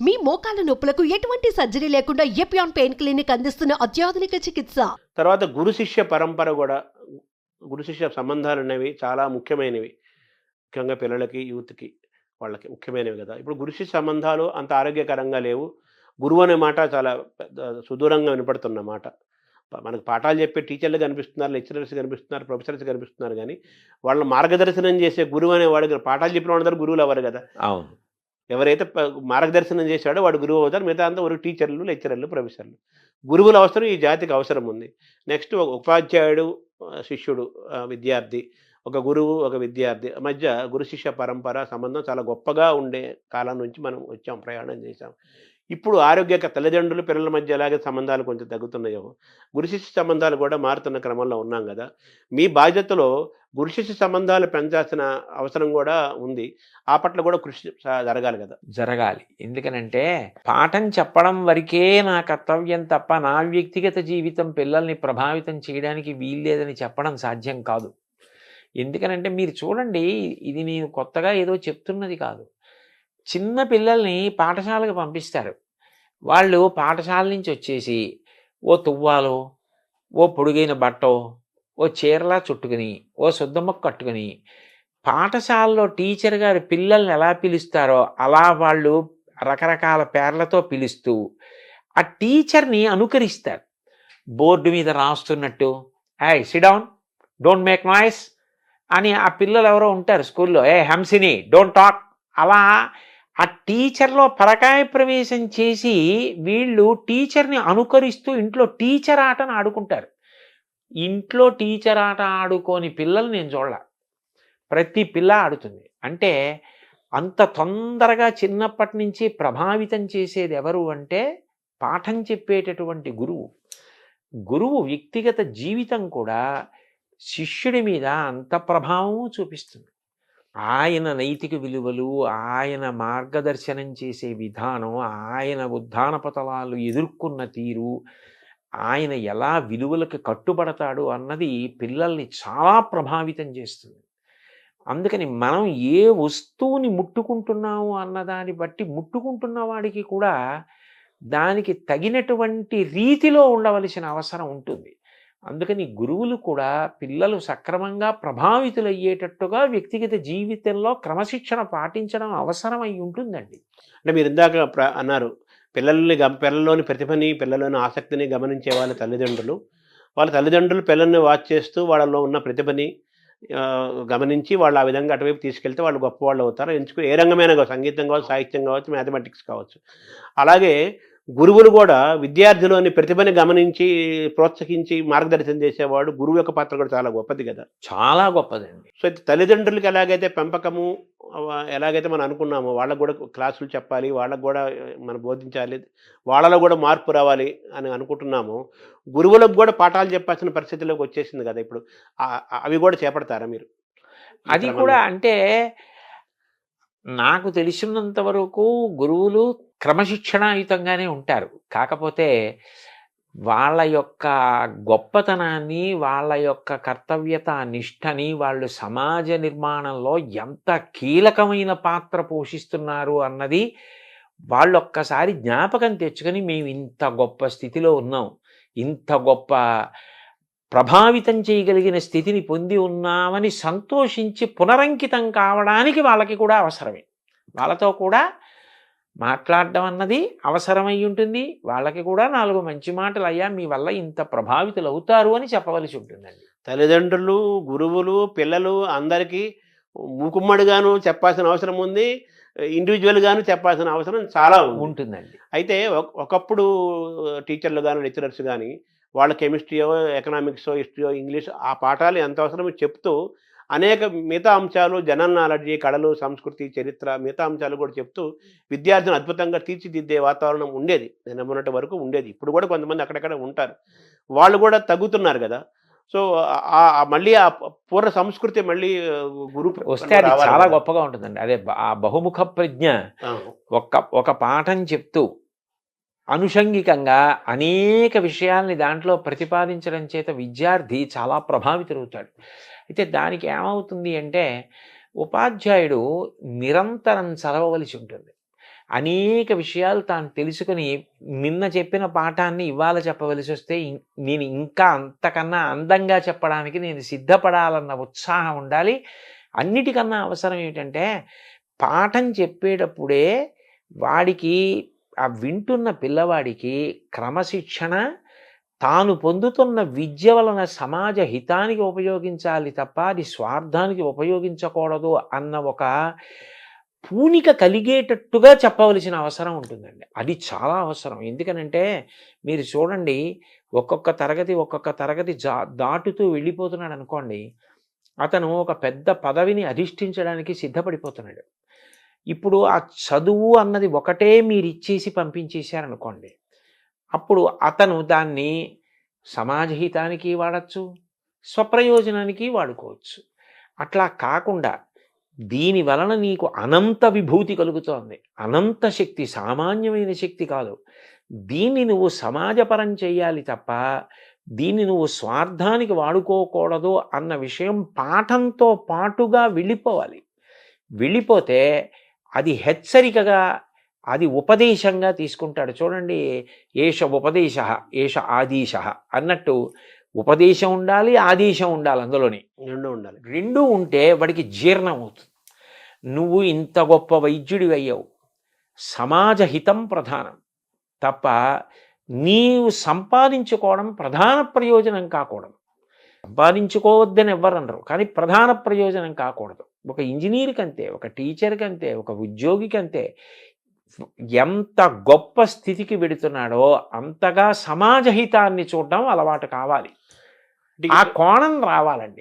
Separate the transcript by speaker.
Speaker 1: మీ మోకాల నొప్పులకు ఎటువంటి సర్జరీ లేకుండా ఎపియాన్ పెయిన్ క్లినిక్ అందిస్తున్న అత్యాధునిక చికిత్స.
Speaker 2: తర్వాత గురు శిష్య పరంపర కూడా, గురు శిష్య సంబంధాలు అనేవి చాలా ముఖ్యమైనవి. ముఖ్యంగా పిల్లలకి, యూత్‌కి వాళ్ళకి ముఖ్యమైనవి కదా! ఇప్పుడు గురు శిష్య సంబంధాలు అంత ఆరోగ్యకరంగా లేవు. గురువు అనే మాట చాలా పెద్ద సుదూరంగా వినపడుతున్న మాట. మనకు పాఠాలు చెప్పే టీచర్లు కనిపిస్తున్నారు, లెక్చరర్స్ కనిపిస్తున్నారు, ప్రొఫెసర్స్ కనిపిస్తున్నారు గానీ, వాళ్ళని మార్గదర్శనం చేసే గురువు అనేవాడు పాఠాలు చెప్పిన వాళ్ళందరూ గురువులు అవ్వరు కదా!
Speaker 3: అవును.
Speaker 2: ఎవరైతే మార్గదర్శనం చేశాడో వాడు గురువు అవుతారు. మిగతా అంతా ఒక టీచర్లు, లెక్చరర్లు, ప్రొఫెసర్లు. గురువుల అవసరం ఈ జాతికి అవసరం ఉంది. నెక్స్ట్ ఒక ఉపాధ్యాయుడు, శిష్యుడు, విద్యార్థి, ఒక గురువు, ఒక విద్యార్థి మధ్య గురు శిష్య పరంపర సంబంధం చాలా గొప్పగా ఉండే కాలం నుంచి మనం వచ్చాం, ప్రయాణం చేశాం. ఇప్పుడు తల్లిదండ్రులు, పిల్లల మధ్య ఎలాగే సంబంధాలు కొంచెం తగ్గుతున్నాయో, గురు శిష్య సంబంధాలు కూడా మారుతున్న క్రమంలో ఉన్నాం కదా! మీ బాధ్యతలో గురు శిష్య సంబంధాలు పెంచాల్సిన అవసరం కూడా ఉంది. ఆ పట్ల కూడా కృషి జరగాలి కదా!
Speaker 3: జరగాలి. ఎందుకనంటే పాఠం చెప్పడం వరకే నా కర్తవ్యం తప్ప నా వ్యక్తిగత జీవితం పిల్లల్ని ప్రభావితం చేయడానికి వీల్లేదని చెప్పడం సాధ్యం కాదు. ఎందుకనంటే మీరు చూడండి, ఇది నేను కొత్తగా ఏదో చెప్తున్నది కాదు. చిన్న పిల్లల్ని పాఠశాలకు పంపిస్తారు. వాళ్ళు పాఠశాల నుంచి వచ్చేసి ఓ తువ్వాలో, ఓ పొడుగైన బట్టో, ఓ చీరలా చుట్టుకుని, ఓ శుద్ధముక్క కట్టుకుని, పాఠశాలలో టీచర్ గారు పిల్లల్ని ఎలా పిలుస్తారో అలా వాళ్ళు రకరకాల పేర్లతో పిలుస్తూ ఆ టీచర్ని అనుకరిస్తారు. బోర్డు మీద రాస్తున్నట్టు, ఏయ్ SIT down, don't make noise అని ఆ పిల్లలు ఎవరో ఉంటారు స్కూల్లో, ఏ హంసిని డోంట్ టాక్, అలా ఆ టీచర్లో పరకాయ ప్రవేశం చేసి వీళ్ళు టీచర్ని అనుకరిస్తూ ఇంట్లో టీచర్ ఆటను ఆడుకుంటారు. ఇంట్లో టీచర్ ఆట ఆడుకోని పిల్లలు నేను చూడాల. ప్రతి పిల్ల ఆడుతుంది. అంటే అంత తొందరగా చిన్నప్పటి నుంచి ప్రభావితం చేసేది ఎవరు అంటే పాఠం చెప్పేటటువంటి గురువు. గురువు వ్యక్తిగత జీవితం కూడా శిష్యుడి మీద అంత ప్రభావం చూపిస్తుంది. ఆయన నైతిక విలువలు, ఆయన మార్గదర్శనం చేసే విధానం, ఆయన ఉద్దాన పతలాలు ఎదుర్కొన్న తీరు, ఆయన ఎలా విలువలకు కట్టుబడతాడు అన్నది పిల్లల్ని చాలా ప్రభావితం చేస్తుంది. అందుకని మనం ఏ వస్తువుని ముట్టుకుంటున్నాము అన్నదాన్ని బట్టి ముట్టుకుంటున్న వాడికి కూడా దానికి తగినటువంటి రీతిలో ఉండవలసిన అవసరం ఉంటుంది. అందుకని గురువులు కూడా పిల్లలు సక్రమంగా ప్రభావితులయ్యేటట్టుగా వ్యక్తిగత జీవితంలో క్రమశిక్షణ పాటించడం అవసరం అయి ఉంటుందండి.
Speaker 2: అంటే మీరు ఇందాక అన్నారు, పిల్లల్లోని ప్రతిభని, పిల్లల్లోని ఆసక్తిని గమనించే వాళ్ళ తల్లిదండ్రులు పిల్లల్ని వాచ్ చేస్తూ వాళ్ళలో ఉన్న ప్రతిభని గమనించి వాళ్ళు ఆ విధంగా అటువైపు తీసుకెళ్తే వాళ్ళు గొప్పవాళ్ళు అవుతారు. ఏ రంగమైనా కావచ్చు, సంగీతం కావచ్చు, సాహిత్యం కావచ్చు, మ్యాథమెటిక్స్ కావచ్చు. అలాగే గురువులు కూడా విద్యార్థిలోని ప్రతిభని గమనించి, ప్రోత్సహించి మార్గదర్శనం చేసేవాడు. గురువు యొక్క పాత్ర కూడా చాలా గొప్పది కదా!
Speaker 3: చాలా గొప్పదండి.
Speaker 2: సో తల్లిదండ్రులకి ఎలాగైతే పెంపకము ఎలాగైతే మనం అనుకున్నామో వాళ్ళకు కూడా క్లాసులు చెప్పాలి, వాళ్ళకు కూడా మనం బోధించాలి, వాళ్ళలో కూడా మార్పు రావాలి అని అనుకుంటున్నాము. గురువులకు కూడా పాఠాలు చెప్పాల్సిన పరిస్థితిలోకి వచ్చేసింది కదా ఇప్పుడు. అవి కూడా చేపడతారా మీరు?
Speaker 3: అది కూడా అంటే నాకు తెలిసినంత వరకు గురువులు క్రమశిక్షణాయుతంగానే ఉంటారు. కాకపోతే వాళ్ళ యొక్క గొప్పతనాన్ని, వాళ్ళ యొక్క కర్తవ్యత నిష్టని వాళ్ళు సమాజ నిర్మాణంలో ఎంత కీలకమైన పాత్ర పోషిస్తున్నారు అన్నది వాళ్ళు ఒక్కసారి జ్ఞాపకం తెచ్చుకొని మేము ఇంత గొప్ప స్థితిలో ఉన్నాం, ఇంత గొప్ప ప్రభావితం చేయగలిగిన స్థితిని పొంది ఉన్నామని సంతోషించి పునరంకితం కావడానికి వాళ్ళకి కూడా అవసరమే. వాళ్ళతో కూడా మాట్లాడడం అన్నది అవసరమై ఉంటుంది. వాళ్ళకి కూడా 4 మంచి మాటలు, అయ్యా మీ వల్ల ఇంత ప్రభావితులు అవుతారు అని చెప్పవలసి ఉంటుందండి.
Speaker 2: తల్లిదండ్రులు, గురువులు, పిల్లలు అందరికీ మూకుమ్మడిగాను చెప్పాల్సిన అవసరం ఉంది, ఇండివిజువల్గాను చెప్పాల్సిన అవసరం చాలా
Speaker 3: ఉంటుందండి.
Speaker 2: అయితే ఒకప్పుడు టీచర్లు కానీ, లెక్చరర్స్ కానీ వాళ్ళ కెమిస్ట్రీయో, ఎకనామిక్సో, హిస్టరీయో, ఇంగ్లీష్ ఆ పాఠాలు ఎంత అవసరమో చెప్తూ అనేక మిగతా అంశాలు, జనరల్ నాలెడ్జి, కళలు, సంస్కృతి, చరిత్ర మిగతా అంశాలు కూడా చెప్తూ విద్యార్థిని అద్భుతంగా తీర్చిదిద్దే వాతావరణం ఉండేది. నేను మొన్నటి వరకు ఉండేది. ఇప్పుడు కూడా కొంతమంది అక్కడక్కడ ఉంటారు. వాళ్ళు కూడా తగ్గుతున్నారు కదా! సో మళ్ళీ ఆ పూర్వ సంస్కృతి మళ్ళీ
Speaker 3: వస్తే అది చాలా గొప్పగా ఉంటుందండి. అదే ఆ బహుముఖ ప్రజ్ఞ. ఒక పాఠం చెప్తూ అనుషంగికంగా అనేక విషయాల్ని దాంట్లో ప్రతిపాదించడం చేత విద్యార్థి చాలా ప్రభావితులవుతాడు. అయితే దానికి ఏమవుతుంది అంటే ఉపాధ్యాయుడు నిరంతరం చదవవలసి ఉంటుంది. అనేక విషయాలు తాను తెలుసుకుని నిన్న చెప్పిన పాఠాన్ని ఇవాళ చెప్పవలసి వస్తే నేను ఇంకా అంతకన్నా అందంగా చెప్పడానికి నేను సిద్ధపడాలన్న ఉత్సాహం ఉండాలి. అన్నిటికన్నా అవసరం ఏమిటంటే పాఠం చెప్పేటప్పుడే వాడికి ఆ వింటున్న పిల్లవాడికి క్రమశిక్షణ, తాను పొందుతున్న విద్య వలన సమాజ హితానికి ఉపయోగించాలి తప్ప అది స్వార్థానికి ఉపయోగించకూడదు అన్న ఒక పూనిక కలిగేటట్టుగా చెప్పవలసిన అవసరం ఉంటుందండి. అది చాలా అవసరం. ఎందుకనంటే మీరు చూడండి, ఒక్కొక్క తరగతి దాటుతూ వెళ్ళిపోతున్నాడు అనుకోండి, అతను ఒక పెద్ద పదవిని అధిష్ఠించడానికి సిద్ధపడిపోతున్నాడు. ఇప్పుడు ఆ చదువు అన్నది ఒకటే మీరు ఇచ్చేసి పంపించేశారనుకోండి, అప్పుడు అతను దాన్ని సమాజహితానికి వాడచ్చు, స్వప్రయోజనానికి వాడుకోవచ్చు. అట్లా కాకుండా దీని వలన నీకు అనంత విభూతి కలుగుతోంది, అనంత శక్తి, సామాన్యమైన శక్తి కాదు. దీన్ని నువ్వు సమాజపరం చేయాలి తప్ప దీన్ని నువ్వు స్వార్థానికి వాడుకోకూడదు అన్న విషయం పాఠంతో పాటుగా వెళ్ళిపోవాలి. వెళ్ళిపోతే అది హెచ్చరికగా, అది ఉపదేశంగా తీసుకుంటాడు. చూడండి, ఏష ఉపదేశ ఏష ఆదేశ అన్నట్టు ఉపదేశం ఉండాలి, ఆదేశం ఉండాలి. అందులోని రెండు ఉంటే వాడికి జీర్ణం అవుతుంది. నువ్వు ఇంత గొప్ప వైద్యుడివి అయ్యావు, సమాజ హితం ప్రధానం తప్ప నీవు సంపాదించుకోవడం ప్రధాన ప్రయోజనం కాకూడదు. సంపాదించుకోవద్దని ఎవ్వరనరు, కానీ ప్రధాన ప్రయోజనం కాకూడదు. ఒక ఇంజనీర్కి అంతే, ఒక టీచర్కి అంతే, ఒక ఉద్యోగికి అంతే. ఎంత గొప్ప స్థితికి వెడుతున్నాడో అంతగా సమాజ హితాన్ని చూడడం అలవాటు కావాలి. ఆ కోణం రావాలండి.